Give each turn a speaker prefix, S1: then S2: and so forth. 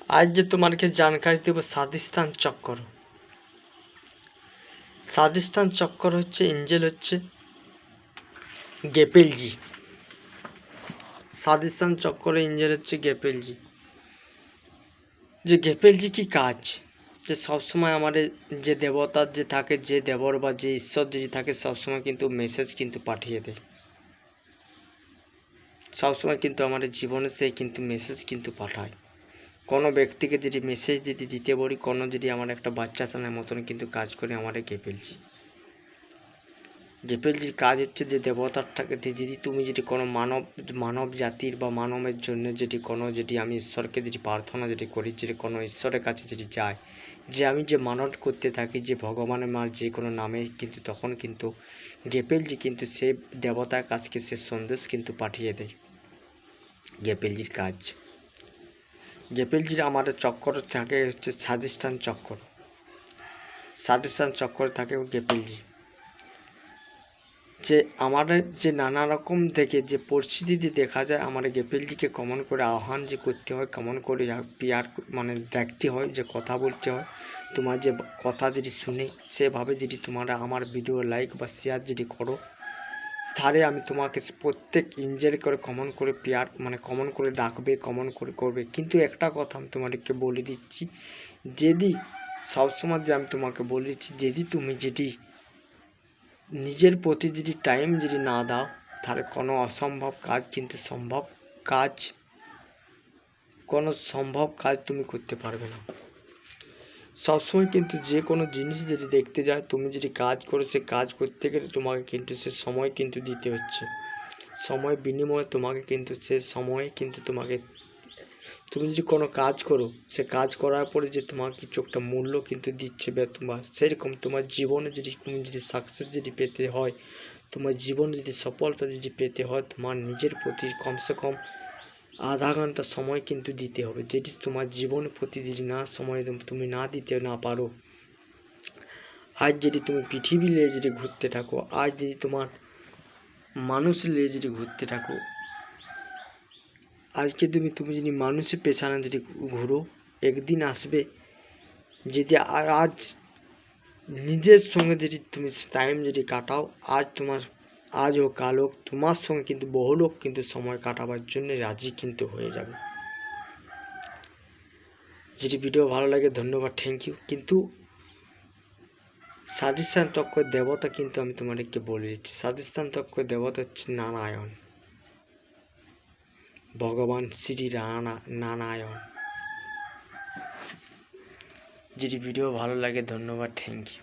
S1: आज जो तुम्हारे जानकारी देव स्वादिष्टान चक्कर। स्वादिष्टान चक्कर होच्छे एंजेल होच्छे गेपेल जी। स्वादिष्टान चक्कर एंजेल होच्छे गेपेल जी। যে গেপেলজি কি কাজ, যে সবসময় আমাদের যে দেবতার যে থাকে, যে দেবর বা যে ঈশ্বর যদি থাকে, সবসময় কিন্তু মেসেজ কিন্তু পাঠিয়ে দেয়। সবসময় কিন্তু আমাদের জীবনে সে কিন্তু মেসেজ কিন্তু পাঠায়। কোনো ব্যক্তিকে যদি মেসেজ দিতে বলি, কোনো যদি আমার একটা বাচ্চা ছানার মতন কিন্তু কাজ করে আমাদের গেপেলজি। গেপেলজির কাজ হচ্ছে যে দেবতারটাকে যদি তুমি যদি কোনো মানব জাতির বা মানবের জন্য যদি কোনো যদি আমি ঈশ্বরকে যদি প্রার্থনা যদি করি, যদি কোনো ঈশ্বরের কাছে যদি যাই, যে আমি যে মানত করতে থাকি যে ভগবানের মার যে কোনো নামে, কিন্তু তখন কিন্তু গেপেলজি কিন্তু সে দেবতার কাছকে সে সন্দেশ কিন্তু পাঠিয়ে দেয়। গেপেলজির কাজ। গেপেলজির আমাদের চক্কর থাকে হচ্ছে স্বাদিষ্টান চক্কর। স্বাদিষ্টান চক্কর থাকে গেপেলজি। যে আমাদের যে নানা রকম থেকে যে পরিস্থিতি দেখা যায়, আমাদের গেপেলজিকে কেমন করে আহ্বান যে করতে হয়, কেমন করে পিয়ার মানে দেখতে হয়, যে কথা বলতে হয়। তোমার যে কথা যদি শুনে সেভাবে যদি তোমরা আমার ভিডিও লাইক বা শেয়ার যদি করো, তাহলে আমি তোমাকে প্রত্যেক এঞ্জেল করে কমন করে পিয়ার মানে কমন করে ডাকবে, কমন করে করবে। কিন্তু একটা কথা আমি তোমাদেরকে বলে দিচ্ছি, যদি সবসময় যে আমি তোমাকে বলে দিচ্ছি, যদি তুমি যদি নিজের প্রতি যদি টাইম যদি না দাও, তাহলে কোনো অসম্ভব কাজ কিন্তু সম্ভব কাজ, কোনো সম্ভব কাজ তুমি করতে পারবে না। সবসময় কিন্তু যে কোনো জিনিস যদি দেখতে যায়, তুমি যদি কাজ করো, সে কাজ করতে গেলে তোমাকে কিন্তু সে সময় কিন্তু দিতে হচ্ছে। সময় বিনিময়ে তোমাকে কিন্তু সে সময় কিন্তু তোমাকে, তুমি যদি কোনো কাজ করো, সে কাজ করার পরে যে তোমার কিছু একটা মূল্য কিন্তু দিচ্ছে তোমার, সেরকম তোমার জীবনে যদি তুমি যদি সাকসেস যদি পেতে হয়, তোমার জীবনে যদি সফলতা যদি পেতে হয়, তোমার নিজের প্রতি কমসে কম আধা ঘন্টা সময় কিন্তু দিতে হবে। যদি তোমার জীবনের প্রতি যদি না সময় তুমি না দিতে না পারো, আজ যদি তুমি পৃথিবী নিয়ে যদি ঘুরতে থাকো, আজ যদি তোমার মানুষ নিয়ে যদি ঘুরতে থাকো, আজকে তুমি যদি মানুষের পেছনে যদি ঘুরো, একদিন আসবে যদি আজ নিজের সঙ্গে যদি তুমি টাইম যদি কাটাও, আজ হোক কাল হোক, তোমার সঙ্গে কিন্তু বহু লোক কিন্তু সময় কাটাবার জন্য রাজি কিন্তু হয়ে যাবে। যদি ভিডিও ভালো লাগে ধন্যবাদ, থ্যাংক ইউ। কিন্তু স্বাদিষ্টান চক্র দেবতা কিন্তু আমি তোমাদেরকে বলে দিচ্ছি, স্বাদিষ্টান চক্র দেবতা হচ্ছে নারায়ণ, ভগবান শ্রী নারায়ণ। যদি ভিডিও ভালো লাগে ধন্যবাদ, থ্যাংক ইউ।